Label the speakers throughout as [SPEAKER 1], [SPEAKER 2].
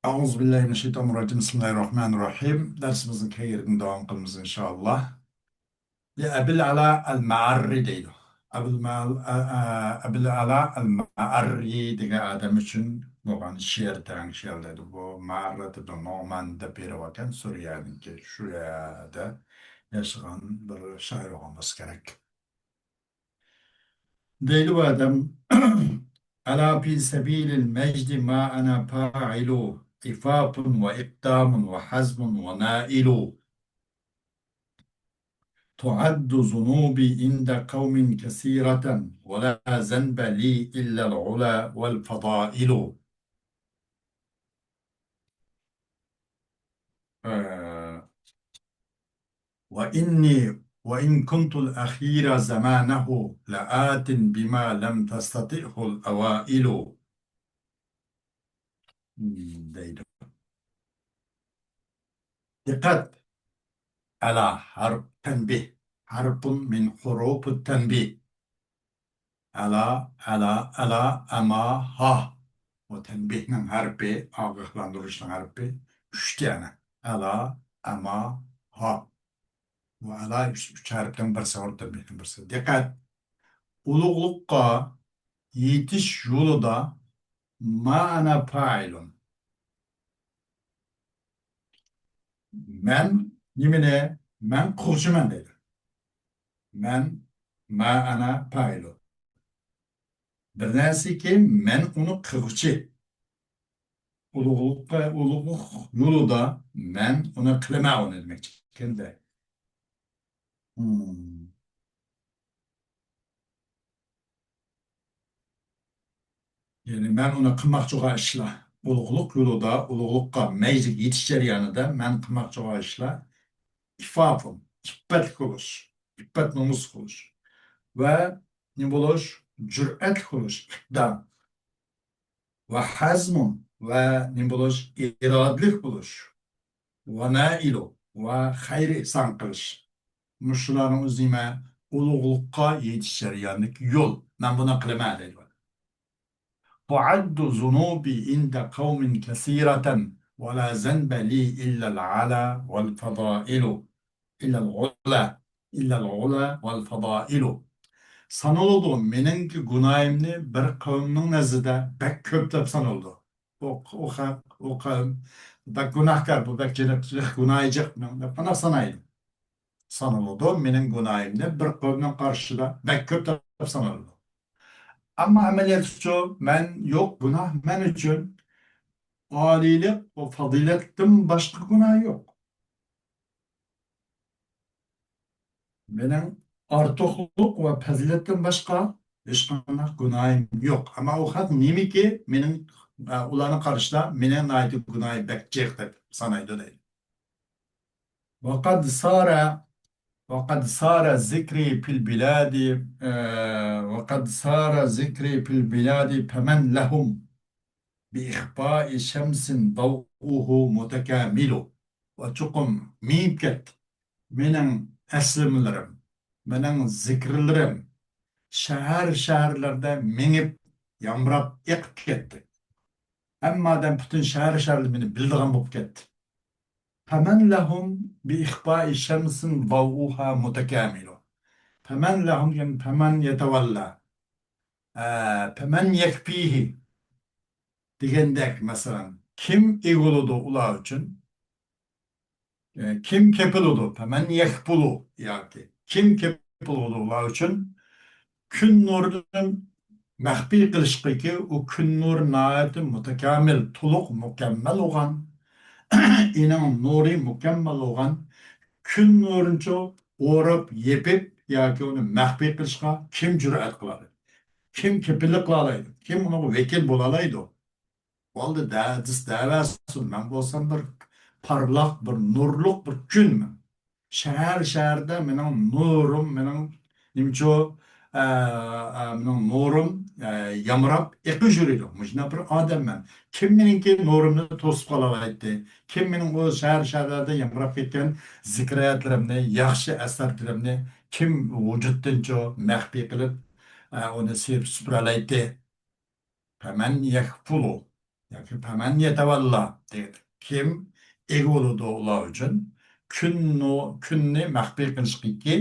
[SPEAKER 1] Euzubillahimineşşeytanirracim. Bismillahirrahmanirrahim. Dersimizin kayırını devam kılımız inşallah. Ebil Ala el-Ma'arri deydi. Ebil Ala el-Ma'arri degan adam için bo'lgan she'r tang she'r dedi. Bu Ma'arri de Nu'man'da beri vakan Suriye'ninki şu yerda yaşayan bir şair olması gerek. Deydi bu adam Ala fi sebilil mecdi ma ana fa'ilu ifafun ve ikdamun ve hazmun ve nailu tuaddu zunubi inde kavmin kesireten ve la zenbe li illel ula vel fadailu. Ee, ve inni ve in kuntul ahira zamanahu laatin bima lem tastati'hul availu. Deydi. Dikkat. Ala harf tenbih. Harfun min hurufut tenbih. Ala, ama, ha. O tenbihinin harfi, agıhlandırışının harfi. Üç tane. Ala, ama, ha. Bu ala üç harften birisi var tenbihin birisi. Dikkat. Uluglukka yetiş yolu da ma'ana fa'ilun. Men, yemine, men kurşumen dedi. Men, ma'ana fa'ilun. Bir narsa ki men uni qilg'uchi ulug'luk yo'lida men uni qilaman demoqchi ekanda. Hmm. Ya'ni men uni qilmoqchi bo'lgan ishlar ulug'luk yo'lida ulug'lukqa mayli yetish jarayonida men qilmoqchi bo'lgan ishlar ifofim iffat bo'lish, iffat nomus bo'lish va ne bo'lish jur'at bo'lish, iqdom va hazmun va ne bo'lish irodalik bo'lish va nailu va xayr ihson qilish. Muşuların uzime ulug'liqqa yetish jarayonidagi yo'l. Men buni qilaman deydi. Tu'addu zunubi inda qawmin kasiratan va la zanba li illa al-ala wal fadailu. İlla al-ula, illa al-ula wal fadailu. Sanıldı meningki günahimni bir kavmning nazarida bek ko'p deb sanıldı. O kavm bek günahkar, bu bek günahcı deb qana sanaydi. Sanıldı. Mening günahimni bir qavmning qarshida bek ko'p deb sanıldı. Ama ameliyat şu, men yok günah men için alilik ve faziletten başka günah yok. Benim artıqlık ve faziletten başka hiç qanday günahim yok. Ama o hat nemi ki mening ularning qarshida mening aytib günahim bek jeq deb sanaydi deydi. وقد صار وقد صار ذكري في البلاد وقد صار ذكري في البلاد فمن لهم بإخفاء شمس ضوءه متكامل وتقم ميمكت من أسلملرم من ذكرلرم şehirlerde menip yamrap yakıp ketdi. Amma bütün şehirler beni bildiğim bulup ketdi. فمن لهم بإخفاء شمس ضوءها متكامل. فمن لهم يعني فمن يتولى فمن يكفيه degandek mesela kim eguludu ular için kim kepuludu femen yekpulu yani kim kepuludu ular için kun nurunun mahfi kılışkı o kun nur naati mutekamil tuluk mükemmel olan inan nuri mükemmel olan kun nurunca uğrap yepip yani onu mahfi kılışka kim cüret kıladı kim kepilik kıladı kim onu vekil bulalaydı. Oldu davasın. Ben bolsam bir parlak, bir nurluk bir günmün. Şehirde benim nurum, benim nimço benim nurum yamrap eki jürüydü. Mujna bir adam ben. Kim meninki nurumni to'sib qolalaydi. Kim mening o şehirlerde yamrap ketgan zikriyatlarimni, yaxshi asarlarimni kim vujuddancho maxfiy qilib onu sepib supuralaydi. Hemen yakfulu. yoki faman yetevalla deydi. Kim ega bo'ladi ular uchun kunni maxfiy qilishlikki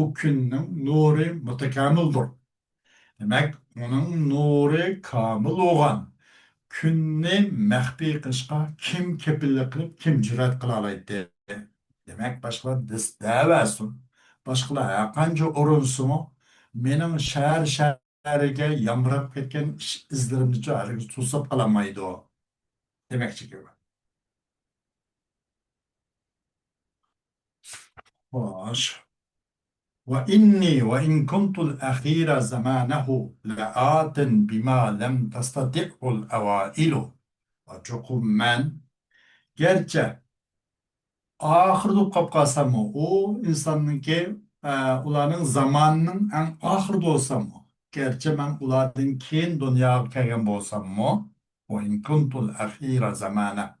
[SPEAKER 1] u kunning nuri mutakamildir. Demak, uning nuri komil bo'lgan kunni maxfiy qilishga kim kepillik qilib, kim jur'at qila oladi? Demak, boshqalar da'vasin. Boshqalar qancha urinsin, mening shariga yamrab ketgan izlarimni haliga to'sib qolamaydi u. Demakchi ki. Xo'sh. وإني وإن كنت الأخير زمانه لآت بما لم تستطعه الأوائل. Çokum men gerçi ahırda kap kalsam o insanın ki ularning zamanının en ahırda olsam mı? Gerçi ben ulardan keyin dünyaya kelgan bolsam mı? O in kuntul ahira zamana.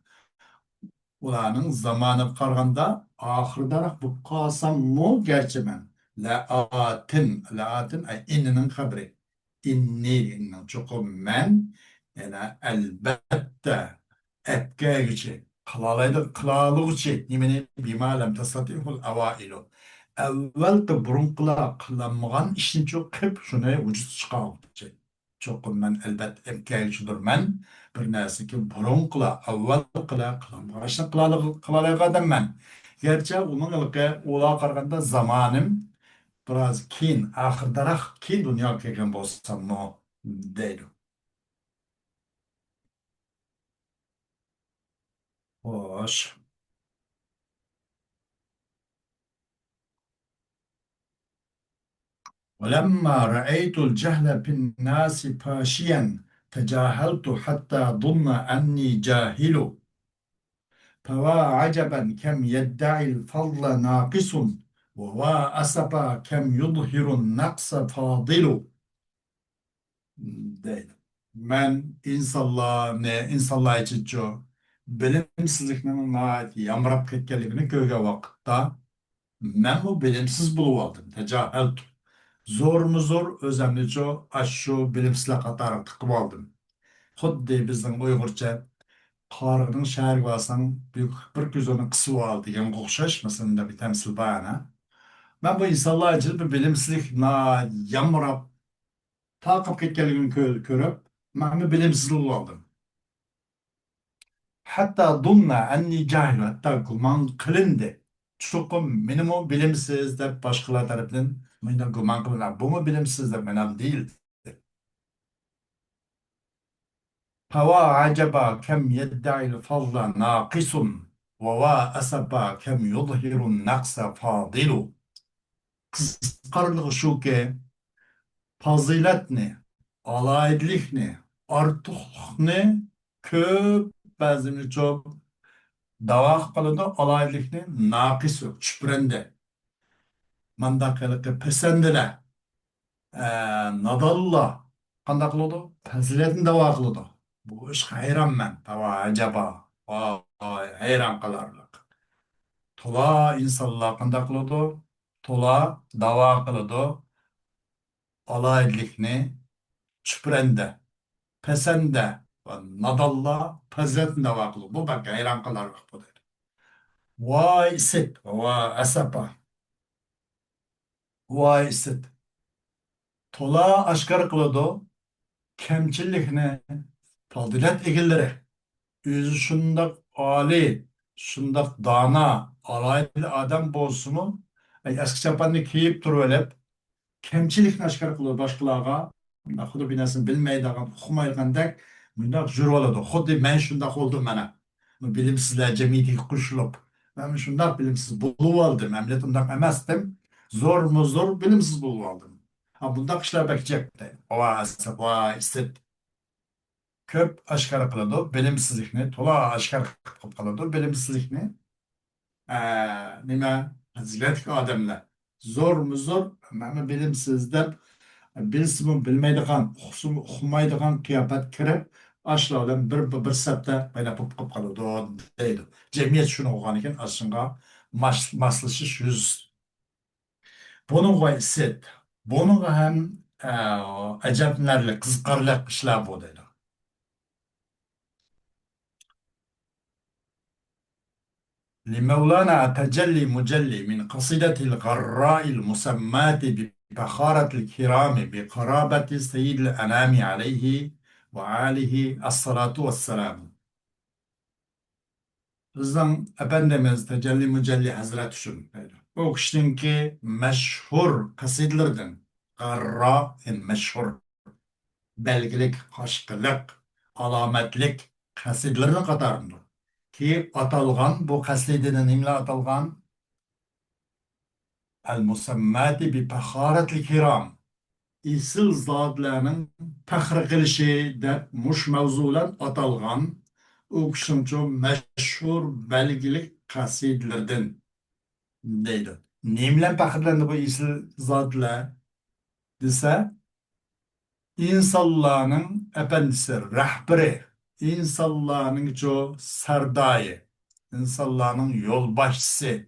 [SPEAKER 1] Ularning zamani qaraganda oxiridaroq bo'lib qolsammi gerçi men laatin ay innining xabri inning cho'qim men yana albatta etkagichi qilalig'ichi nimani bimalam tastatihul availu avvalgi burunqilar qilinmagan ishni qilib shuni vujud chiqarmoqchi cho'qim men albatta etkagichidirman bir narsaga burun qila avval qilaolganman garchi uning ular qaraganda zamonim biroz keyin oxirdaroq keyin dunyoga kelgan bo'lsammi deydi. Xo'sh. ولما رأيت الجهل في الناس فاشيا تجاهلت حتى ظن أني جاهل فوا عجبا كم يدعي الفضل ناقص ووا أسفا كم يظهر النقص فاضل deydi. Men insanlar için bilimsizlikning yamrab ketganligini ko'rgan vaqtda men bu bilimsiz bo'lib oldim. Tajahalt. Zo'rmu zo'r o'zimni shu bilimsizlar qatori tiqib oldim. Xuddi bizning Uyg'urcha qarg'aning shariga olsang bir ko'zini qisib ol deganga o'xshash masalanda bir tamsil bor. Ben bu insanlar için bir bilimsizlik yamrab taqib ketganligini ko'rib, men bilimsiz bo'lib oldim. Hatta dunna anni cahil hatta gumon qilindi. Chuqum menimi bilimsiz deb boshqalar tarafdan mendan gumon qilinadi. Bumi bilimsiz deb menam değil. Fava acaba kem yedda'il fazla naqisun ve va asaba kem yudhirun naqsa fadilu. Qisqarlığı şu ki faziletni, alayidlikni, ortiqlikni ko'p ba'zini çok davo qiladi alayidlikni naqis chuprandi mandaqiliqi pisandilar nadalla qanday qiladi fazilatni davo qiladi bu ish hayronman ajaba hayron qolarlik to'la insonlar qanday qiladi to'la davo qiladi alayidlikni chuprandi pesende ve nadalla faziletni davo qiladi bu bak hayron qolarlik bu dedi. Vay isit, vay asapa, vay isit. Tola aşkar kılıdı, kemçillikini, fazilet egilleri. Yüzü şundak ali, şundak dana, alaylı adam bolsumu, eski çapanını kiyip durup, kemçilikni aşkar kılıdı başkalarga. Xudo bir narsani bilmaydigan, uqmaydigandek, bundoq жүріп oladi. Xuddi men shundoq bo'ldim mana. Bilimsizlar jamiyatiga qo'shilib. Ben şundan bilimsiz bo'lib oldim. Emniyet undan emasdim. Zor mu zor bilimsiz bo'lib oldim. Ha bundoq ishlar bekcekti. Va istet ko'p oshkor qiladi bilimsizlikni, to'la oshkor qilib qoladi bilimsizlikni. Nima fazilatli odamlar. Zo'r mu zo'r, mana bilimsiz deb bilsin bilmaydigan, uqmaydigan qiyofat kirib, ashlardan bir sapda bayna bo'lib qoladi deydi. Jamiyat shuni olgan ekan, aslında maslashish yuz. Buningga set, buningga ham ajablanarli, qiziqarli ishlar bu deydi. لمولانا تجلي مجلي من قصيدة الغراء المسماة بفخارة الكرام بقرابة سيد الأنام عليه وآله الصلاة والسلام. Bizden Efendimiz Tecelli Mücelli Hazret üçün. O kişininki meşhur kasidelerden. Garra en meşhur belgilik, haşkılık, alametlik kasidelerin katarındır. Ki atalgan bu kasidenin imla atalgan El musemmati bi peharetil kiram. İsil zatlarının pehri kılışı de muş mevzulan atalgan o kişinin çok meşhur belgilik kasidelerden deydi. Nemle pehirlendi bu isil zatlar dese insanların efendisi, rehberi, insanların çok serdayı, insanların yolbaşçısı,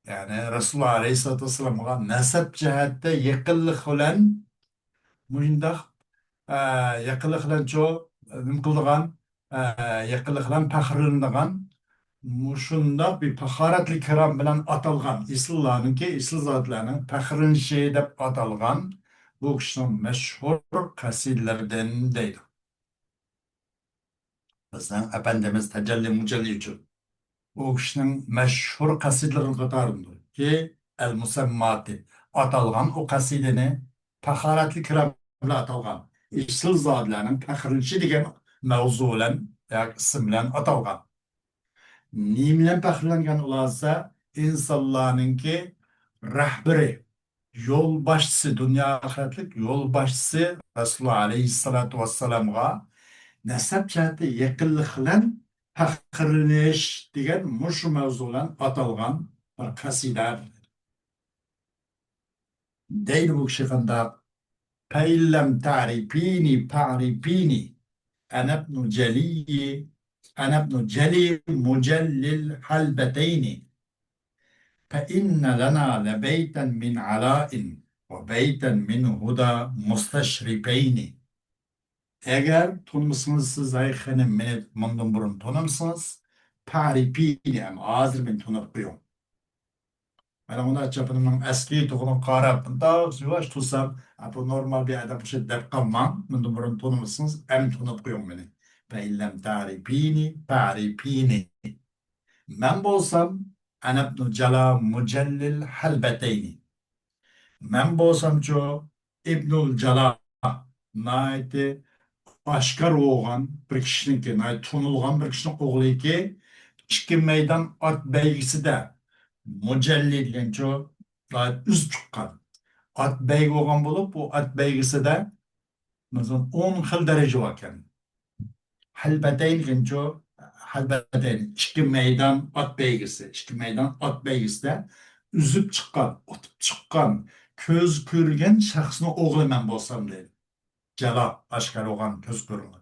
[SPEAKER 1] yani Resulullah Aleyhisselatü Vesselam'a nasip cihette yakınlık olan muyundak yakınlık olan çok mümkünlüğün yakınlık olan pahırlığından muşunda bir paharatli kiram bilen atalgan İslam'ın ki İslam zatlarının pahırın şeyi de atalgan bu kişinin meşhur kasidelerden deydi. Bizden Efendimiz Tecelli Mücelli için o kişinin meşhur kasidelerin katarındır ki El Musemmati atalgan o kasideni paharatli kiram bilen atalgan İslam zatlarının pahırın şeyi degan mevzulen isim bilen atalgan. Nimlen pahırlangan olasa insanlarınki rehberi, yol başçısı, dünya ahiretlik yol başçısı Resulullah Aleyhisselatü Vesselam'a nasab cihati yakınlık bilen pahırlanish degan mushu mavzulan atalgan bir kasida deydi bu kishi qandaq Feillem ta'rifini fa'rifini أنا ابن جلي أنا ابن جلي مجلي الحلبتين فإن لنا لبيتا من علاء وبيتا من هدى مستشرفين. Eğer tanımışsınız siz ayıkhanım beni bundan burun tanımışsınız. Tarifini hem hazır ben tanıp koyuyorum. Ben ona çapının eski tohunu karab da yavaş tutsam bu normal bir adam şey dep kalmam. Bundan burun tanımışsınız hem tanıp koyuyorum beni. Feillem tarifini tarifini. Ben bolsam ana ibn Cala Mucellil Halbeteyni. Ben bolsam ço İbnül Cala naiti aşkar oğlan bir kişinin ki naiti tunulgan bir kişinin oğlu ki İki meydan at beygisi de Mucelli diyen ço naiti üz çıkan. At beygi oğlan bulup bu at beygisi de mesela 10 yıl derece varken. Halbeteyn genco halbeteyn iki meydan at beygisi iki meydan at beygisi üzüp çıkan otup çıkan köz körgen şahsını oğlu men bolsam deydi. Cala aşkar olan köz körgen.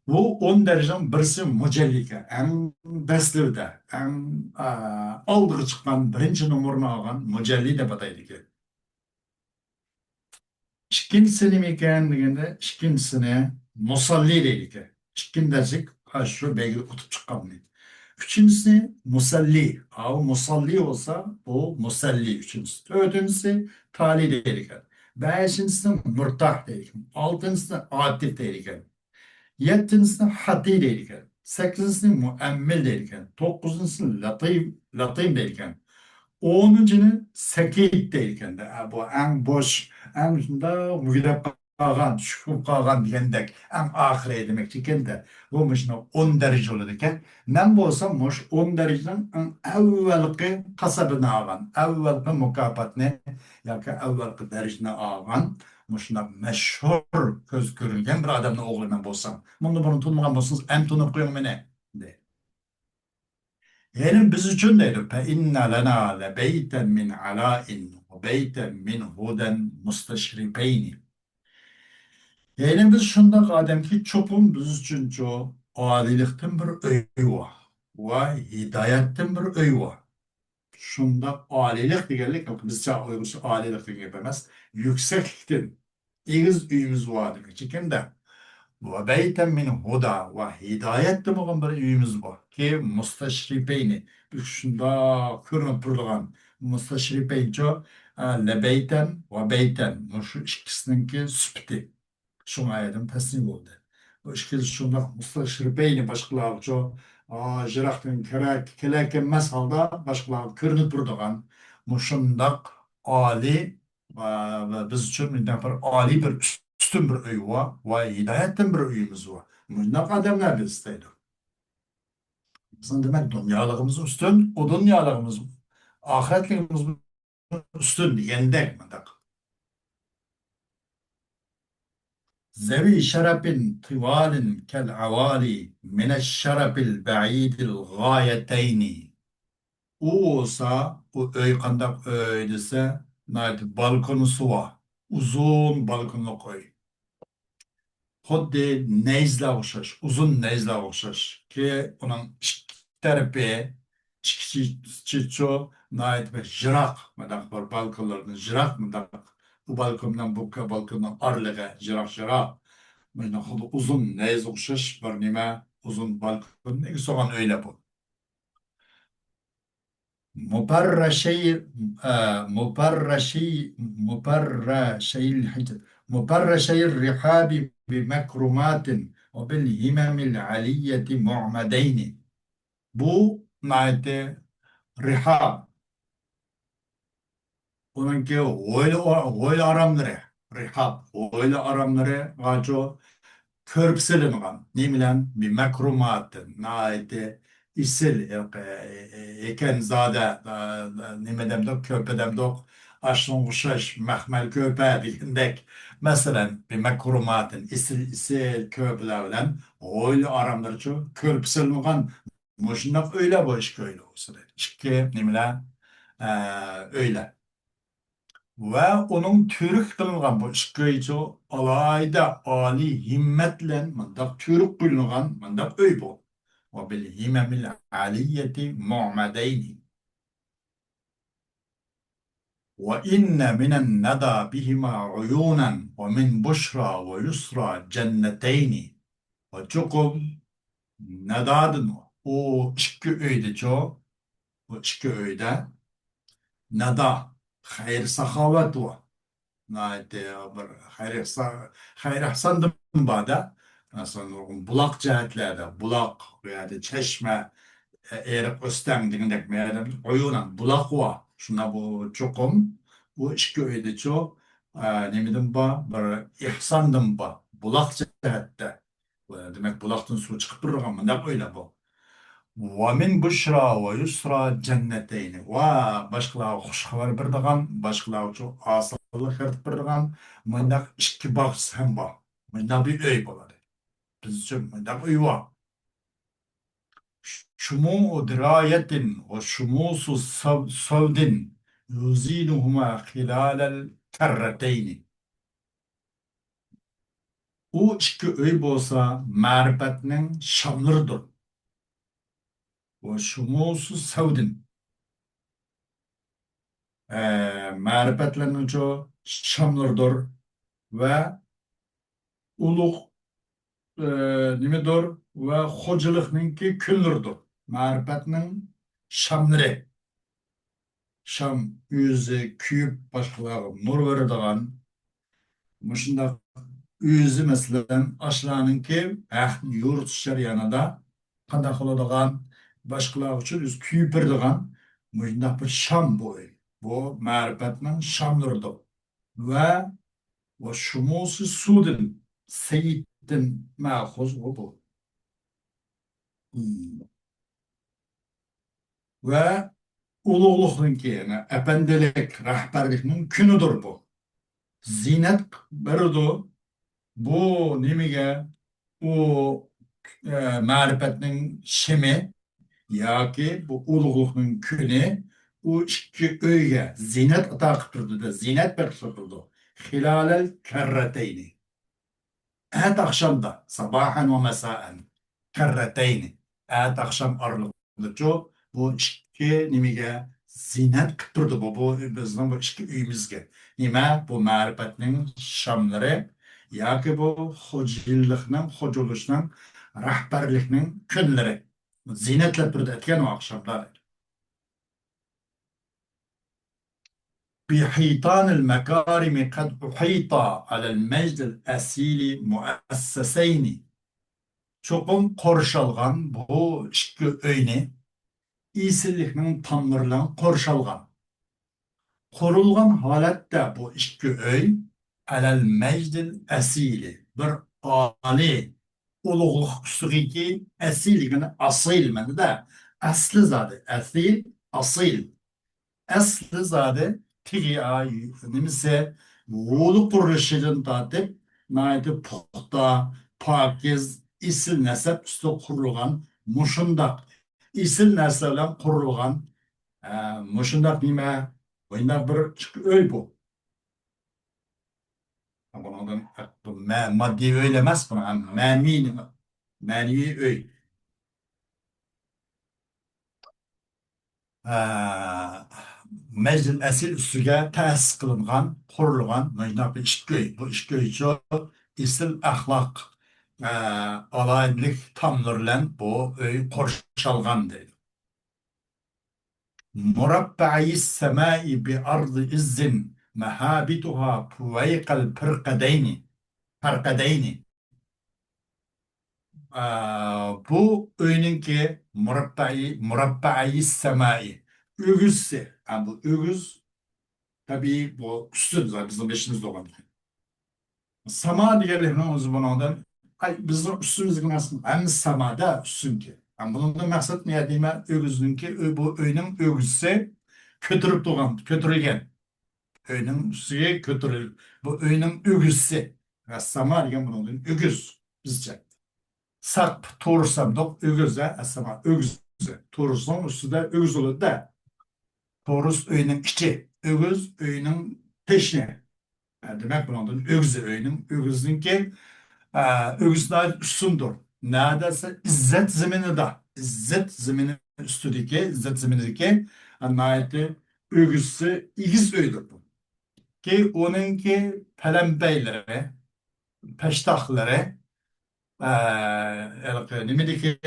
[SPEAKER 1] Bu 10 derecenin birisi mücellike en bestivde en aldığı çıkan birinci numarını algan mücelli de bataydı ki. İkincisini mekan degende ikincisine musalli deydik. İkincisik aşırı belki kutup çıkan deydi. Üçüncüsü musalli. O musalli olsa o musalli üçüncüsü. Dördüncüsü tali deydik. Beşincisi murtah deydik. Altıncısı atif deydik. Yedincisine hadi deydik. Sekizincisine muemmil deydik. Dokuzuncusu latim deydik. 10'uncunu sekit deyken de bu en boş, en şunda mügidep kalgan, şüküp kalgan diyendek en ahire demek iken de bu mışına 10 derece olur iken ben bu olsam muş 10 dereceden en evvelki kasabını ağan, evvelki mukafat ya ki evvelki derecene ağan mışına meşhur göz görülgen bir adamın oğlu ben bolsam. Bunu tunmagan bolsanız en tunup koyun beni de. Yani biz için neydi? Fe inna lena le beyten min ala'in ve beyten min huden musteşrifeyni. Yani biz şundak adem ki çopun biz için çok adilikten bir öy var. Ve hidayetten bir öy var. Şundak alilik digerlik yok. Bizce alilik diger demez. Yükseklikten. İgiz üyümüz var demek. Çekin de Ve beyten min huda ve hidayet demeğin bir üyümüz var ki mustaşripeyni şunda körünüp durduğun mustaşripeyince lebeyten ve beyten şu ikisininki süpti. Şuna ayırdım teslim oldu. Bu ikisi şunda mustaşripeyni başkalarca jıraktın kelek emmez halda başkalar körünüp durduğun muşundak ali ve biz için bir ali bir üstün bir öy var ve hidayetten bir öyümüz var. Bundan adamlar biz isteydik. Bizim demek dünyalığımız üstün, o dünyalığımız ahiretliğimiz üstün diyendek mi? Zevi şerefin tivalin kel avali mineş şerefil ba'idil gayeteyni. O olsa, o öy kandak öy dese, balkonu suva, uzun balkonlu koy. Xuddi neyzle okşaş, uzun neyzle okşaş ki onun iki tarafı çiço nait ve jırak madak var balkonlarının jırak madak bu balkondan bu balkondan arlığa jırak men xuddi uzun neyz okşaş bir nime uzun balkon ne soğan öyle bu. مبرشي مبرشي مبرشي الرحاب بمكرمات وبالهمم العلية معمدين بو نايت رحاب onunki öyle aramları rihab öyle aramları gaco körpselengan nemilen bir mekrumatın naite isil eken zade nimedem dok köpedem dok aşın kuşaş mehmel köpe diyendek mesela bir mekrumatın isil köpeler bilen öyle aramları çok körpselengan muşundak öyle bu iş öyle olsun çünkü nemilen öyle ve onun türük kılıngan bu işköyçü alayda ali himmetle mandak türük kılıngan mandak öy bu. Ve bil himemil aliyeti mu'madeyni. Ve inne minen neda bihima uyunen ve min buşra ve yusra cenneteyni. Ve çokum nedadın o işkü öyde ço, o işkü öyde neda, hayır sahavet var. Nayte bir hayır ihsandım bada mesela bulak cihetlerde bulak veya çeşme eğer östen dingdek meğer oyunan bulak var şuna bu çokum bu işki öyle çok nemidim ba bir ihsandım ba bulak cihette demek bulaktan su çıkıp dururken ne öyle bu ومن بشرى ويسرى جنتين وباشقلاو خوش خبر بردغان باشقلاو çok asıllı kert bırdıgan mındak iki bağız hem var mındak bir öy boladı biz için mındak öy var şumu dirayetin ve şumusu savdin yuzinuhuma hilalel kerreteyni o iki öy bolsa marifetinin şamlırıdır ve şumusu savdin marifetlenuvchi shamlardir va ulug' nimadir va xo'jalikninki kunlaridir. Ma'rifatning shamlari. Sham o'zi kuyib boshqalarga nur beradigan mushundaq o'zi masalan ashlarninki yuritish jarayonida qanday qiladigan boshqalar uchun o'zi kuyib beradigan mushundaq bir sham bu. Bu ma'rifatning shamlaridir. Ve şumusu sudin seyittin ma'huz bu. Ve ulug'luqninki yani efendilik, rahbarlikning kunidir bu. Ziynat berdi bu nimaga u ma'rifatning shimi yoki bu ulug'luqning kuni u ikki uyga ziynat ato qilib turdi-da, ziynat berib turdi. Hilalel kerreteyni. Her akşam da sabahan ve mesaen kerreteyni. Her akşam aralıklı bu iki nimige zinet kıpırdı bu bizden bu iki üyümüzge. Nime bu marifetinin şamları yoki bu xo'jayinlikning xo'jalikning rahbarlikning kunlari ziynatlab turdi aytgan u oqshomlar بحيطان المكارم قد أحيط على المجد الأصيل مؤسسين ço'qim qo'rshalgan bu ikki uyni esillikning tomiri qo'rshalgan qurilgan holatda bu ikki uy alal majdil asili bir oliy ulug'liq ustidagi asilligini asil da asli zodi asil asil asli zade tigi ay nimse vulu kuruluşundan tatip naiti puhta pakiz isil nesep üstü kurulgan muşundak isil neseplen kurulgan muşundak nime oyunda bir çık öy bu. Bunun maddi öylemez buna manevi öy. Meclis esil üstüge təsis qılınğan, qurulğan məcnab işköy. Bu işköy için isil ahlak, alayidlik tamlırlan bu öy qorşalğan deyil. Murabba'i semai bi ardı izzin mehabituha puvayqal pirqadeyni. Pirqadeyni. Bu öyninki murabba'i semai. Ögüzse, yani bu ögüz tabii bu üstün zaten bizim beşimizde olan. Sama diğerlerinin o zamanından ay bizim üstümüzün aslında hem samada üstün ki. Yani bunun da maksat ne diyeyim ögüzün ki bu öyünün ögüzse kötürüp doğan, kötürülgen. Öyünün üstüge kötürül. Bu öyünün ögüzse. Yani sama diyen bunun ögüz bizce. Sak torursam da ögüze, sama ögüze. Torursam üstüde ögüz olur da. Torus öyünün içi. Ögüz öyünün peşine. Demek bunun ögüzü öyünün. Ögüzün ki ögüzler üstündür. Neredeyse izzet zemini de. İzzet zemini üstündeki, izzet zeminindeki anlayıtı ögüzü igiz öydür bu. Ki onunki pelembeyleri, peştahları nimedeki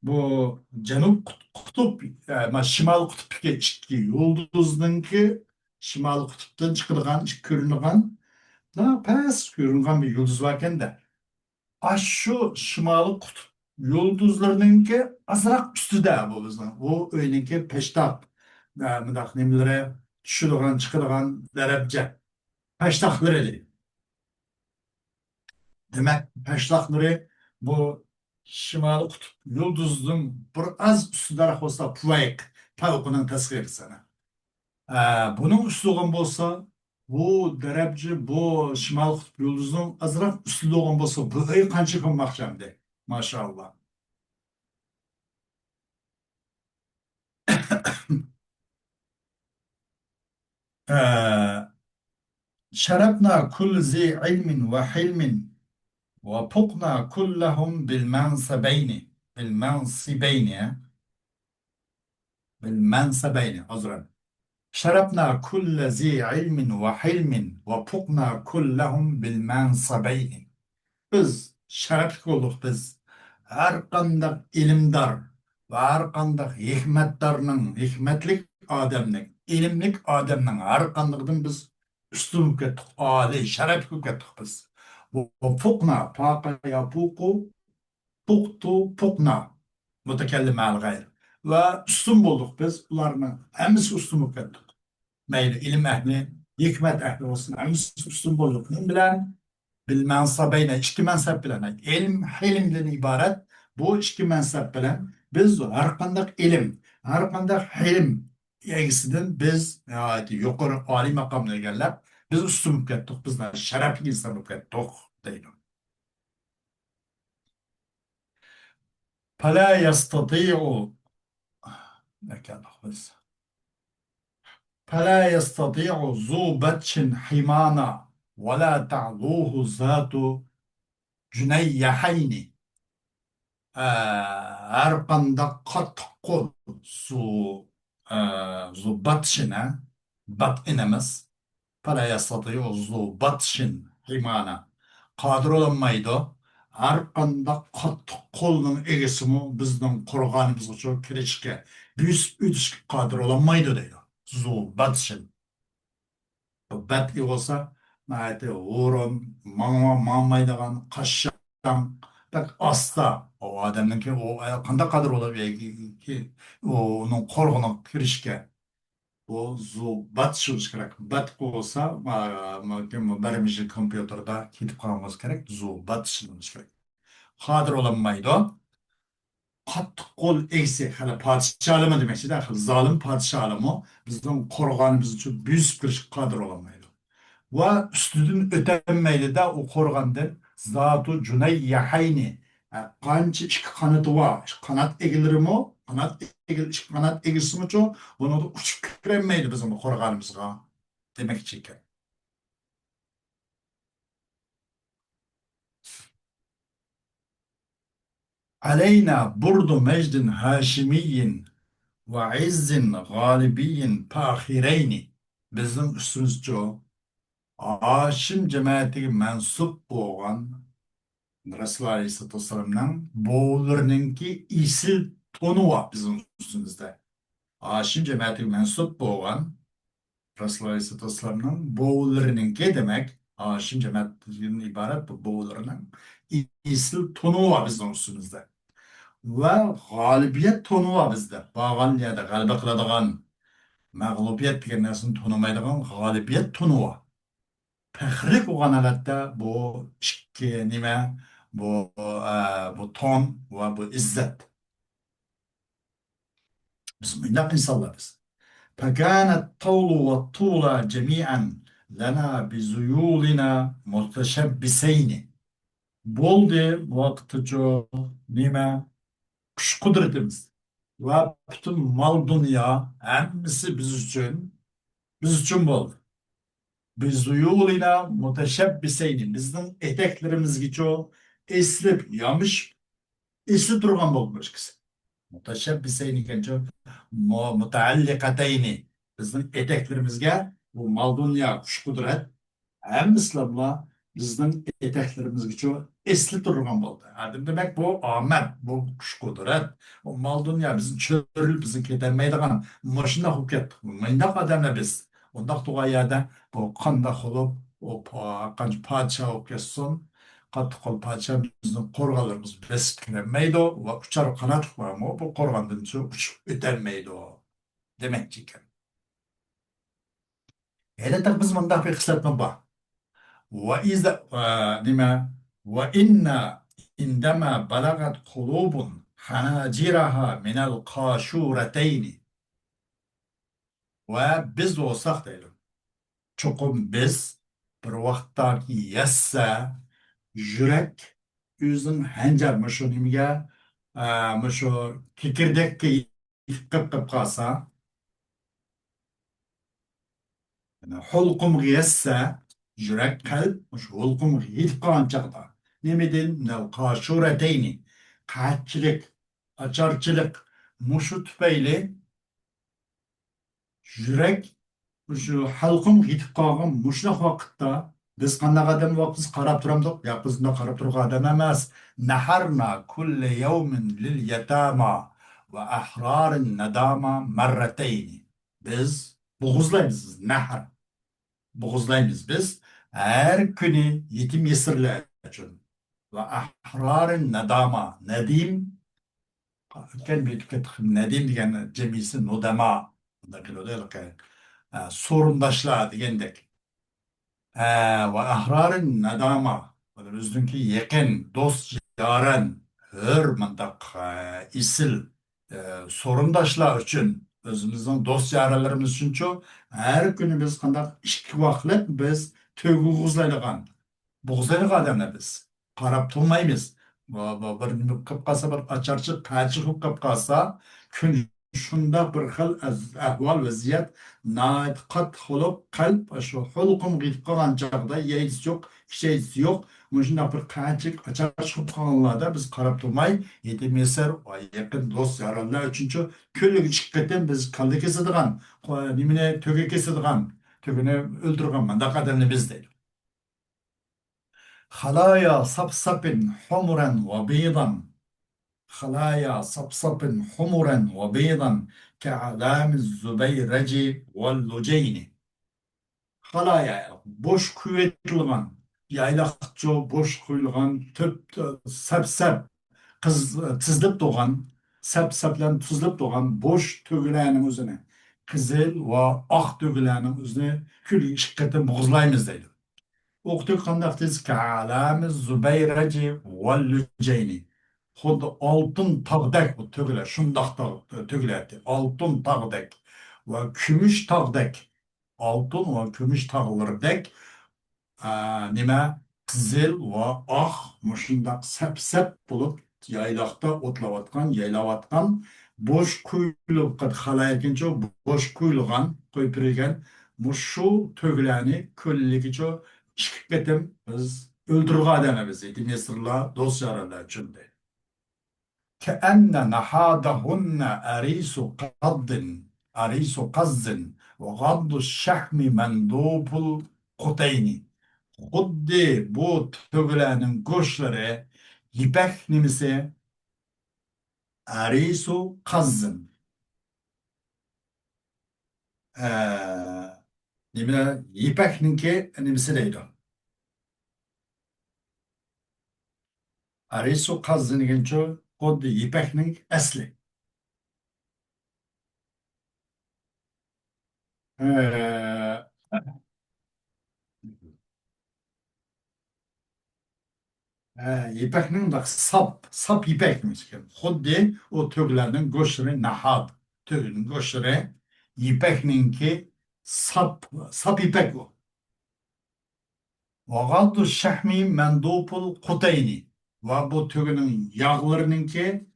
[SPEAKER 1] bu Cenub kutup, Şimal kutupga ikki yulduzningki Şimal kutupdan chiqadigan, ko'ringan, past ko'ringan bir yulduz var ekanda. Shu Şimal kutup yulduzlarninki azroq ustida bu bizning. Bu o'yninki peshtoq, bundoq nimalari tushadigan, chiqadigan darabja peshtoqlari. Demek peşlakları bu Şimal Kutup Yıldız'ın bir az üstüne olsa Puvayk tavuğunun tasviri sana. Bunun üstüne olsa bu derece bu Şimal Kutup Yıldız'ın azırak üstüne olsa bu ay kançı kılmak de. Maşallah. Şerabna kul zi ilmin ve hilmin ve pukna kullahum bil mansibeyni. Bil mansibeyni. Bil mansibeyni. Hazır. شربنا كل ذي علم وحلم وفقنا كلهم بالمنصبين. Biz şeref olduk biz. Her kandak ilimdar ve her kandak hikmetlik adamның, ilimlik adamның her kandakdan biz üstün kettik, âli, şeref kettik biz. Vufukna, faqa yapuku, puktu, pukna. Mütekellim al gayr. Ve üstün bulduk biz. Ularını hemisi üstün kettik. Meyli ilim ehli, hikmet ehli olsun. Hemisi üstün bulduk. Ne bilen? Bil mensabeyne, iki mensep bilen. İlim, hilimden ibaret. Bu iki mensep bilen. Biz her kandak ilim, her kandak hilim egisinden biz yukarı âli makamına gelip biz üstün kettik. Bizler şerefli insan kettik. Deydim. فلا يستطيع ne kadar biz فلا يستطيع ذو بطش حمانا ولا تعلوه ذات جنيحين. Her kanda kat kol zu batşine bat inemez. فلا يستطيع ذو بطش حمانا. qadir olanmaydı. Har qandaq qattiq qo'lning egasimi bizning qurg'onimiz uchun kirishga, büyüsüp o'tishga qadir olanmaydi deydi. Zubatşın. Batli olsa, nayeti uğrun, mağmaydıgan, kaşşam, bak asta. O adamın ki o kanda kadar olabilir ki onun korkuna kirişke. O zubat şuş gerek. Bat olsa, barımızı kompüterda kitap kalmamız gerek. Zubat şuş gerek. Kadir olanmaydı. Qattiq qo'l egsi hali podshohlimi demakchida zolim podshohlimi bizning qo'rg'onimiz uchun buyusib kirishga qodir bo'lolmaydi va ustidan o'tolmaydida u qo'rg'ondan zotu junay yahayni qancha ikki qanoti bor qanot egilarimi ikki qanot egilsimichu buni uchib kirolmaydi bizning qo'rg'onimizga demakchi ekan. علينا برد مجد هاشمي وعز غالبي فاخرين bizning ustimizcha Haşim cemaatiga mansub bo'lgan Rasululloh alayhissalatu vassalamning boğularininki isil tonu var bizim ustimizda. Haşim cemaatiga mansub bo'lgan Rasululloh alayhissalatu vassalamning boğularininki demek Haşim cemaatidan iborat bu boğularining isil tonu var bizim ustimizda. Ve galibiyet tonu var bizde. Bağlan ya da galiba qiladigan mag'lubiyat degan narsani tonimaydigan g'olibiyat tuni bor. Faxri bo'lgan holatda bu ikki nima bu bu ton va bu izzat. Biz bunday insonlarmiz. فكان الطول والطول جميعا لنا بذيولنا متشبسين. Bo'ldi vaqticha nima kuch qudratimiz va butun mol dunyo hammasi biz uchun bo'ldi. Bizuyulina muteşebbiseyni bizning eteklerimizgacha eslib yomish esli turgan bo'lib kisi. Muteşebbiseyni ekancha mutaalliqatayni bizning eteklerimizga bu mol dunyo kuch qudrat hammasilar bizning eteklerimizgacha esli turgan bo'ldi. Demak bu omad, bu kuch qudrat, bu mol dunyo bizni cho'rilib bizni ketolmaydigan mashina bo'lib ketdi. Mendaq odamlar biz undaq turgan yerda bu qandoq qilib u qancha podsho bo'lib ketsin, qattiq qo'l podsho bizni qo'rg'onlarimiz besib kirolmaydi va uchar qanot qilmi bu qo'rg'ondan uchib o'tolmaydi demakchi ekan. Endi biz bundaq bir xislatni bor. وإذا لما وإن عندما بلغت قلوب حناجرها من القاشورتين وبز olsak diyelim. Çokum biz bir vaxtdaki yassa yürek yüzün hancar mışo nimge mışo kikirdekke yıkıp kalsa hulqum yassa yürek kalp muş hulqum yitqan çağda. Nemedin minel kaşureteyni kaççılık, açarçılık muşu tüpeyle yürek şu halkım yitip kalgan muşlaq vaqtda biz qandaq adam vaqtız qarab turamdık. Ya biz bunda qarab turgan adam emas. Naharna kulle yevmin lil yatama ve ahrarin nadama marrateyni. Biz buğuzlayız. Nahar. Buğuzlayız biz. Her günü yetim yesirler için. Ve ahrarin nadama. Nedim. Ötken bir tüketim. Nedim diyen cemisi nudama. Sorundaşlar degandek. Ve ahrarin nadama. Özünki yakın, dost, yaren, her mındak isil sorundaşlar için, özümüzün dost yarenlerimiz için çok, her günü biz kandak iki vakit biz tövgü kuzlaylıgan. Buğzaylık adamlar biz. Qarab turmaymiz. Bir kapkasa bir açarçı, kaçı kapkasa, gün şunda bir xil ahval vaziyat nait qat xulup qalb şu hulqum gitip qalan chaqda yeyiz yok, şeyiz yok. Muşunda bir kaçık açar çıkıp qalanlarda biz qarab turmay yetim yeser yaqin dost yaranlar üçüncü köylüge chiqqan biz qalda kesadigan, nimene töge kesadigan, tögene öldürgan manda qadamni biz deydi. خلايا صفصف حمرا وبيضا، خلايا صفصف حمرا وبيضا كأعلام الزبيرج واللجين. Halaya boş kuyulatılgan, yaylaqço boş kuyulgan, töp sap sap kız tızılıp doğan, sap saplan tızılıp doğan boş tögülenin üzerine kızıl ve ak tögülenin üzerine kül işikkati buğuzlayımız deydi. Oktuk kandak tez kâlâmiz zübeyreci vellüceyni. Xud altın tağdek bu tögüler, şundak tögülerdi. Altın tağdek ve kümüş tağdek. Altın ve kümüş tağlardek nima qizil va oq mushundaq sap sap bo'lib yayloqda o'tlayotgan yaylayotgan bo'sh quyilib xalayikincha bo'sh quyilgan qo'yib berilgan mushu to'glarni ko'lligicha chiqib ketim biz o'ldirgan odamimiz edi nesrlar do'st yaronlar uchun كأن نحادهن أريس قز وغض الشحم مندوب القطين. Xuddi bu tögülenin goşları yipek nimisi arisu kazzın. Nime yipek ninki nimisi neydi? Arisu kazzın genço xuddi yipek ning asli. Ee, ipekning da sap ipekmiş. Xuddi o tögülerin goşları nahad. Tögünün goşları ipekninki sap ipek o. Vagaddu şahmi mendupul kutayni. Ve bu tügünün yağlarınınki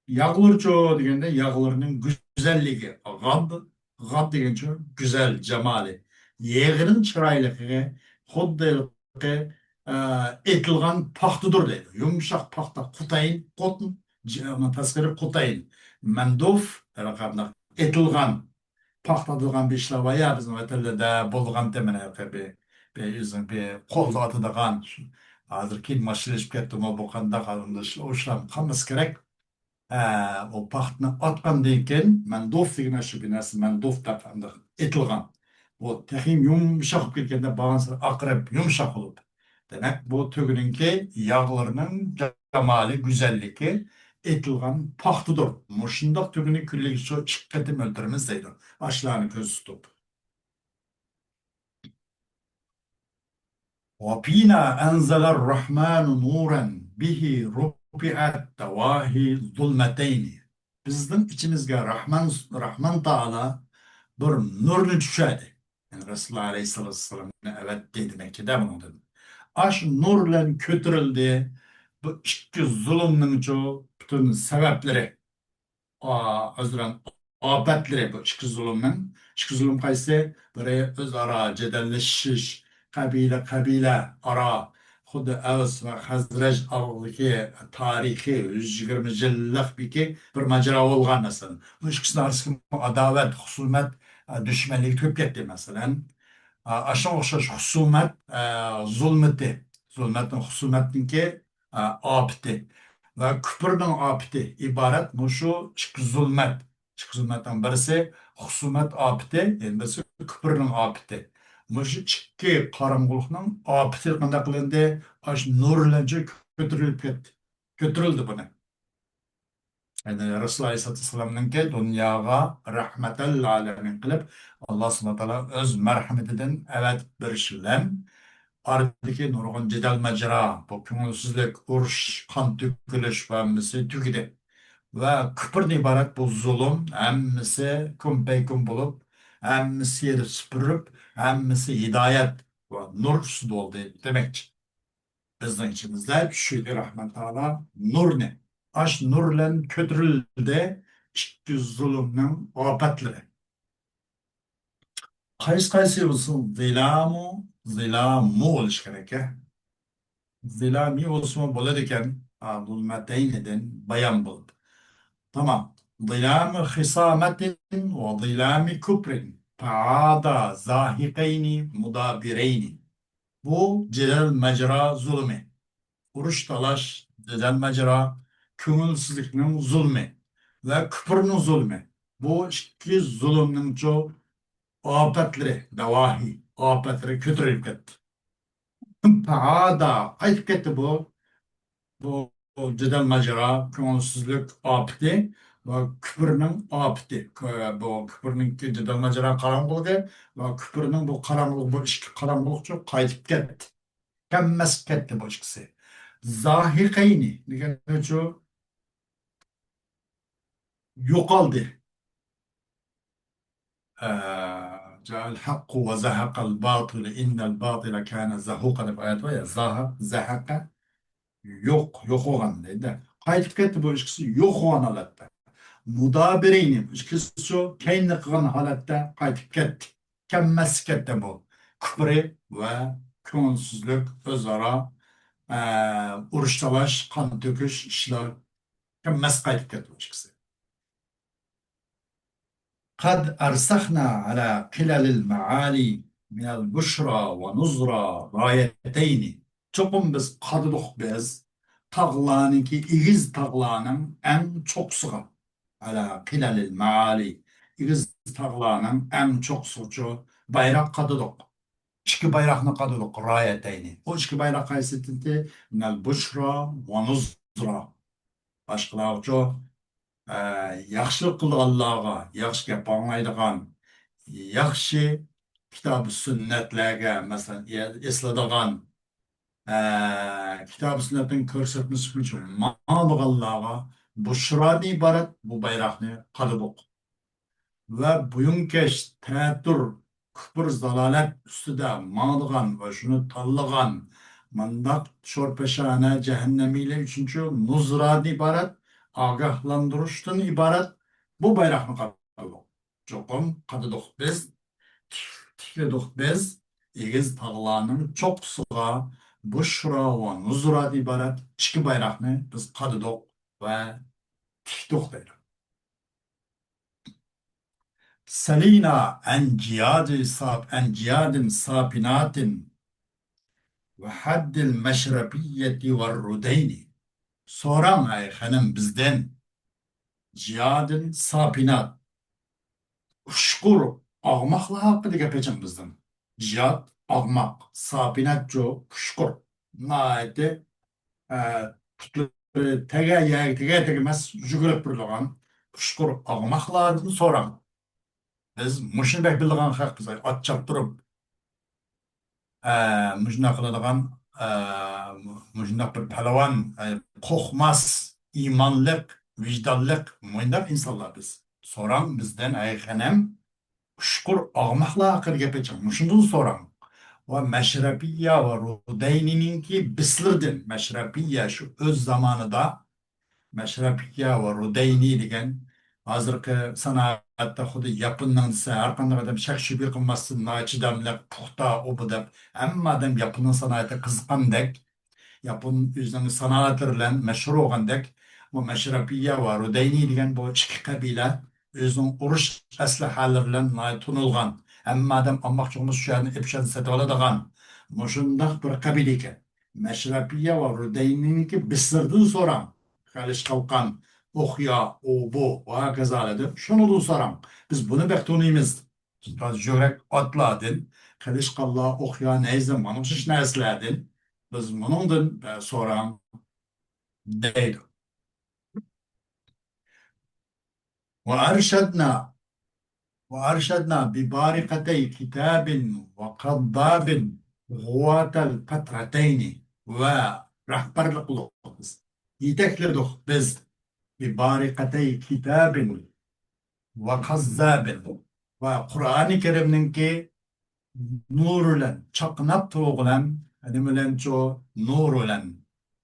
[SPEAKER 1] yağlarca degende yağlarının güzelliği. Gad degence güzel, cemali. Yeğinin çıraylığı, xuddi etilgan paxtıdır deydi. Yumuşak paxta, kutayin, kotun, tasviri kutayin. Menduf, etilgan. Paxtadılgan bir işler var ya bizim ötellerde bolgan temene bir yüzün bir kolda atıdığan hazır ki maşinleşip kettim o bokanda kalındı o işlem kalması gerek. O paxtını atkan deyken mendof degen aşı bir narsa mendof da etilgan. O tehim yumuşak olup ketkende bağınsı akrep yumuşak olup. Demek bu tügününki yağlarının cemali, güzelliği etilgan paxtıdır. Muşundaq tügünü küllük şu çıkkatı öldürmez deydi. Aşlarını göz tutup. وَفِينَا أَنْزَلَ الرَّحْمَنُ نُورًا بِهِ رُفِعَتْ دَوَاهِي ظُلْمَتَيْنِ. Bizden içimizge Rahman Teala bir nurunu düşerdi. Yani Resulullah Aleyhisselatü Vesselam evet dedi Mekke'de bunu dedim. Aş nurla kötürüldü. Bu iki zulümün çoğu bütün sebepleri özüren afetleri bu iki zulümün. İki zulüm kaysi böyle öz ara cedelleşiş, kabile ara Xudu Evs ve Hazreç arasındaki tarihi 120 yıllık bir macera olgan mesela. Bu ikisinin arasında adavet, husumet, düşmanlık köp gitti mesela. Aşağı okşaş husumet zulmeti. Zulmetin husumetinki apti. Ve küfrün apti ibaret muşu çık zulmet. Çık zulmetten birisi husumet apti, yani birisi küfrün apti. Muşu çıkki karamgılıkның apti kanda kılındı, aş nurlanca götürülüp gitti. Götürüldü bunu. Yani Resulullah Aleyhisselatü Vesselam'nınki dünyaya rahmetel alemin kılıp Allah subhanahu wa ta'ala öz merhametinden evet bir işlem aradaki nurgun cidal mecra bu köngülsüzlük, uruş, kan tükülüş ve hemmisi tüküdü. Ve küpürden ibaret bu zulüm hemmisi kumpeykum bulup hemmisi yeri süpürüp hemmisi hidayet ve nur üstü oldu demek. Bizden içimizde şüydü rahmet Teala nur ne? Aş nurlen kötürülde iki zulümün afetleri. Qaysi olsun zilamu oluş gerek ya. Zilami olsun böyle deken zulmeteyneden bayan bulup. Tamam. Zilamı hisametin ve zilami küprin. Faada zahikeyni mudabireyni. Bu celal mecra zulmü. urush talash, jadal majra, ko'ngilsizlikning zulmi va kufrning zulmi. Bu ikki zulmning ofatlari, davohi ofatlari ko'tarilib ketdi. Pahada qaytib ketdi bu jadal majra, ko'ngilsizlik ofati va kufrning ofati. Bu kufrning jadal majra qarong'uligi va kufrning bu qarong'ulik, bu ikki qarong'ulik qaytib ketdi. Hammasi ketdi bu ikkisi. Zahiqayni degani yo'qoldi. Ja'al haqqu va zahaqal batil innal batila kana zahuqa deb oyat var ya, zahaqa yo'q olgan deydi. Qaytib ketdi bu ikkisi yo'q olgan holatda. Mudabirini ikkisi keyinni qilgan holatda qaytib ketdi. Hammasi ketdi bu. Kufri va ko'ngilsizlik, o'zaro urush talash, qon to'kish ishlar hammasi qaytib ketdi bu ikkisi. قد أرسخنا على قلل المعالي من البشرى ونظرى رايتين. Çokum biz kadıdık biz tağlanın ki igiz tağlanın en çok sığa. Ala qilal maali igiz tağlanın en çok sıçı bayrak kadıdık. İki bayrakını kadıdık rayeteyni. O iki bayrak kaysetinti minel buşra ve nuzra. Başkalar yaxshilik qilganlarga yaxshi gap anglaydigan, yaxshi kitob sunnatlarga masalan esladigan, kitob sunnatning ko'rsatmasi uchun ma'lumotlarga bushrodan iborat bu bayroqni qadib va buyunkesh ta'tur kufr zalolat ustida ma'lgan va shuni tanlagan mandaq sho'rpeshana jahannamiylar uchunchi nuzradan iborat, agahlandırıştan ibaret bu bayrakını qadırdık. Çokum qadırdık biz, tikledik biz, egiz tağlarının çok sığa bu şura ve nuzura ibaret iki bayrakını biz qadırdık ve tikdik deydi. Selina en ciyadin sapinatin ve haddil meşrebiyeti ve rudeyni. Soran ay hanım bizden cihadın sapinat, uşkur, ağmakla hakkı gapecek bizden. Cihad, ağmak, sapinat jo, uşkur. Naiti, tege tegemez, jügülüp birliğen, uşkur, ağmaklarını soran. Biz muşinbek bildiğen hak bize, at çaptırıp, muşina kıladigan, muşina bir palavan, kokmaz, imanlık, vicdanlık, muyndaq insanlar biz. Soran bizden ayxanem, şukur ağmakla akır gepecek. Muşundan soran. Ve meşrepiyya ve rudeynininki bislirdin. Meşrepiyya şu öz zamanıda meşrepiyya ve rudeyni degen hazırki sanatta xudu yapından dese her qanday adam şak şübhi qilmasın, chidamlik, puxta, o bu deb. Hamma adam yapının sanayata qiziqqandek, yapın özünün sanatları bilen meşhur olgandek, bu meşrepiyya ve rudeyni degen bu iki kabile özünün uruş aslahalari bilen tunulgan. Hamma adam almoqchimiz shu yerni epshan sotib oladigan mushundaq bir qabila ekan. Meşrepiyya ve rudeyniniki bisirdan so'rang. Qalish qalqan, o'xya, o bu va kazale deb shunidan so'rang. Biz buni bek tunuymiz. Jo'rak otladin, qilish qalla, o'xya, neyzim, mana shu narsalardan biz bunundan so'rang deydi. وأرشدنا وأرشدنا ببارقتي كتاب وقضاب غوات الفترتين ورهبر لقلوبز يتكلدخ biz ببارقتي كتاب وقضاب ve Kur'an-ı Kerim'ninki nur ile çaknap tuğulan animelen ço nur ile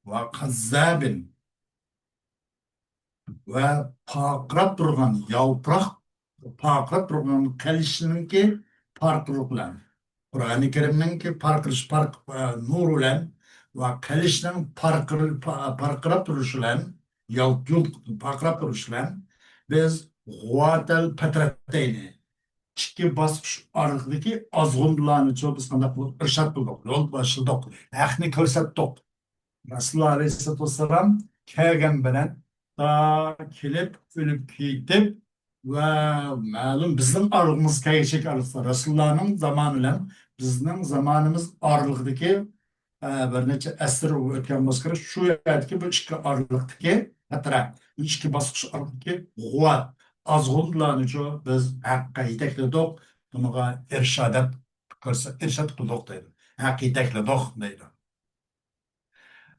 [SPEAKER 1] ve kazzabin ve paqrab turgan yalpıraq paqrab turgan kalişninki farklılık bilen Kur'an-ı Kerim'ninki fark nur ile ve kalişnin parqırab turuş bilen yalpyul parqırab turuş bilen biz guatel petreteyni ikki bosqich oraliqdagi ozg'unlarni biz qanday qilib irshod qildik, yo'l boshildik, haqni ko'rsatdik. Rasulullah Aleyhisselatü Vesselam kelgen bilen ta kelip ölüp kitip ve malum bizim aralığımız kayışık arasında Resulullah'ın zamanı bilen bizning zamanımız aralıktaki bir neçe asr o'tgan bo'lsa shu yerdagi bu ikki aralıktaki hatta ikki bosqich aralıktaki quvvat azg'unlarni biz haqqa yetakladik bunaqa irshodat irshod qildik deydi haqqa yetakladik deydi.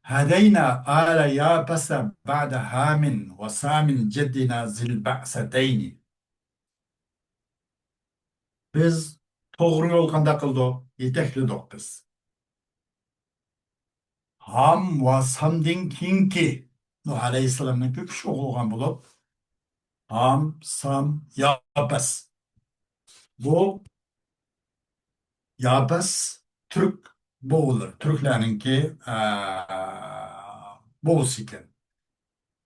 [SPEAKER 1] هدينا آل يابس بعد هام وسام جدنا ذي البعثتين. Biz to'g'ri yo'l qanday qildik? Yetakladik biz. Ham va Samdan keyingi Nuh alayhissalomning ko'p kishi o'g'ilgan bo'lib, Ham, Sam, Yabas. Bu Yabas Türk boğulur. Türklerninki boğusu ekan.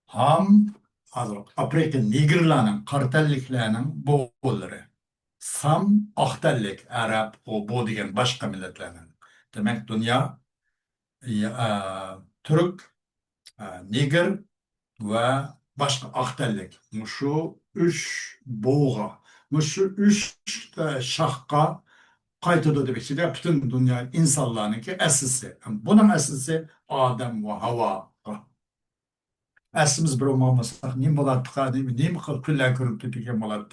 [SPEAKER 1] Ham Afrika Nigerlarning, qartalliklarning boğulları. Sam Ahtellik, Arap, o bu degan başka milletlerinin. Demek dünya Türk, Niger ve başka Ahtellik. Şu üç boğğa, şu üç şahka kayıtıda demek ki bütün dünya insanlarının ki esası. Bunun esası Adem ve Hava. Aslimiz bir olmamasak, neyim bolar neyim küller körüp tüpüken bolar.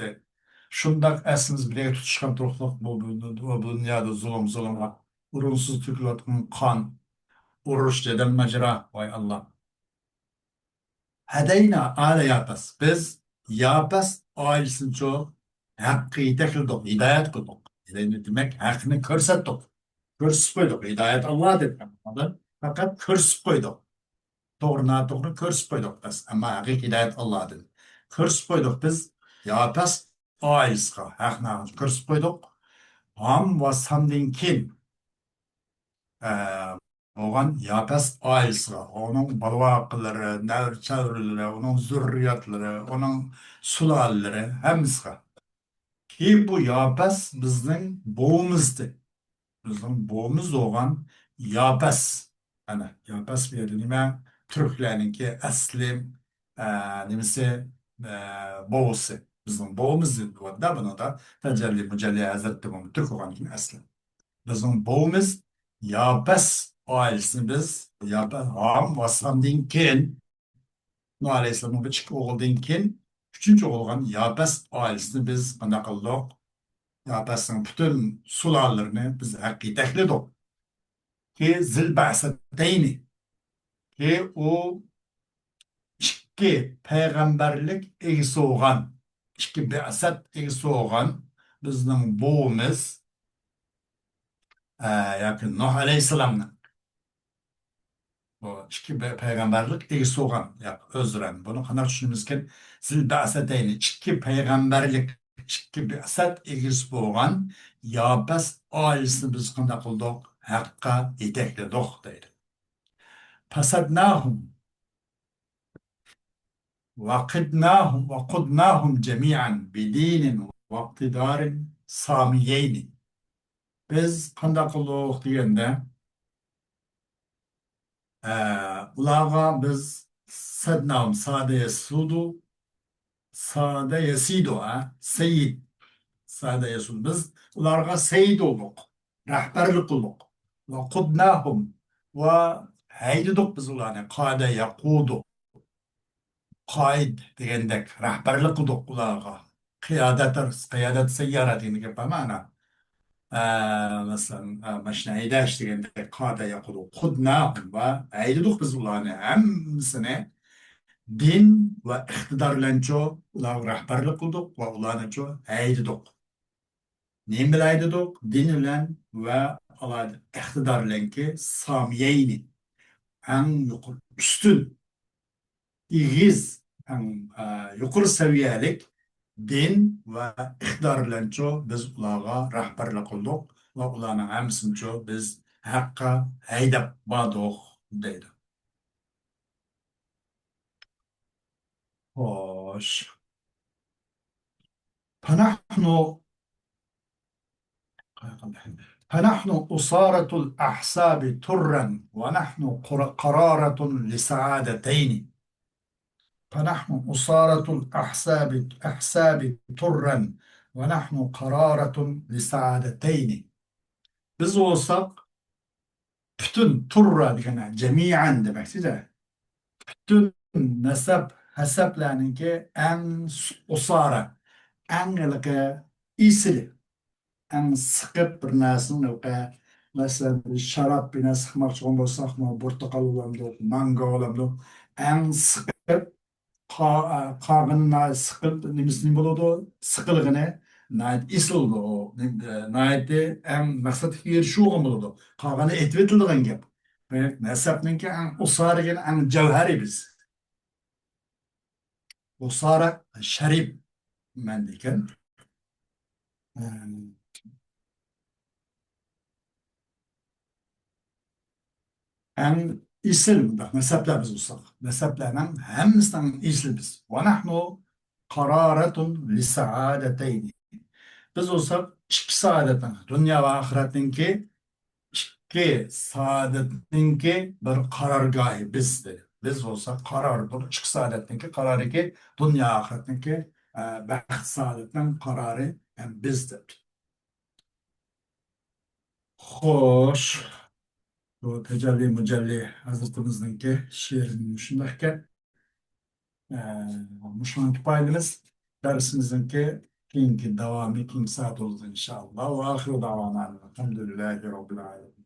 [SPEAKER 1] Şundak aslimiz bile tutuşkan turuqluk bu dünyada zulüm var. Urunsuz tükülatın kan, uruş dedem mecra, vay Allah. Hedeyna ale yapas. Biz yapas ailesini çok hakkı yetekledik, hidayet kıldık. Yani demek hakkını körsettik. Körsüp koyduk. Hidayet Allah dedik. Fakat körsüp koyduk. Doğruna doğru körsüp koyduk biz. Ama haqiqiy hidayet Allah dedi. Körsüp koyduk biz. Yapas ailesine hakkını körsüp koyduk. Ham ve Sam'dan kim? Oğan Yapes ailesi, onun balvakları, nevçevrileri, onun zürriyetleri, onun sulaleleri hemisi. Ki bu Yapes bizden boğumuzdu. Bizden boğumuz olan Yapes. Yani Yapes bir yerine Türklerinki eslim, nimisi boğusu. Bizden boğumuzdu. Da bunu da tecelli mücelli hazretti bu Türk olan eslim. Bizim boğumuz Yapes ailesini biz Yapes Ham Vasam'dan keyin Nuh Aleyhisselam'ın bir çıkıp oğuldan keyin üçüncü olgan Yapes ailesini biz qanday qildik? Yapes'in bütün sularlarını biz hakkı tekledik. Ki Zilba'sateyni ki o iki peygamberlik egisi olgan iki bi'sat egisi olgan bizning boğumuz yakın Nuh Aleyhisselam'ın bu iki peygamberlik egisi olgan özüren bunu qanday tushunimizken siz ba'satayni iki peygamberlik iki bi'sat egisi bo'lgan Yapes oilesini biz qanday qildik haqqa yetakladik deydi. Fasadnahum وقدناهم جميعا بدين واقتدار ساميين. Biz qanday qildik deganda ularga biz sadnahum sade yasudu sade yasidu seyid sade yasud biz ularga seyid olduk rahbarlik qildik ve qudnahum ve haydadik biz ularni qada yaqudu qoid degandek rahbarlik qildik ularga qiyodat sayyara degan gap ma'na مثلا ماشina haydash degandek qada yaqudu qudnahum ve haydadik biz ularni hammasini din ve iqtidorlancho ular rahbarlik qildik va ularnicho haydadik. Nima bilan haydadik? Din bilan va iqtidor bilanki samiyayni eng yuqori ustun igiz eng yuqori saviyalik din va iqtidor bilancho biz ularga rahbarlik qildik va ularning hammasinicho biz haqqa haydab bordik deydi. Xo'sh. فنحن فنحن أصارة الأحساب ترا ونحن قرارة لسعادتين. فنحن أصارة الأحساب ترا ونحن قرارة لسعادتين. Biz olsak bütün turra degene cemiyen demektir. Bütün nesep hesaplarınki en usara, en ilke isili, en sıkıp bir narsani mesela bir şarap bine sıkmakçı olursak mı, portakal olamdı, mango olamdı, en sıkıp qag'inni siqib nimasini bo'ladi siqilg'ini esildi o ham maqsadga erishuvgan bo'ladi qolgani aytib etiladigan gap nasabniki usariga javhari biz usara sharif man degan ham isil nasablar biz bo'lsak nasablarning hammasidan isil biz va nahnu qararatun li saadatayn. Biz olsak ikki saodatning dunyo va oxiratninki ikki saodatninki bir qarorgohi bizdir. Biz olsak qaror bu ikki saodatninki qaroriki dunyo oxiratninki baxt saodatning qarori ham bizdir. Xo'sh, bu tajalli mujalli hazratimizniki she'rini shundaqki mushunga kifoyamiz darsimizniki keyingi davomi keyingi soat bo'ladi inshaalloh. Va oxiru davona alhamdulillahi robbil alamin.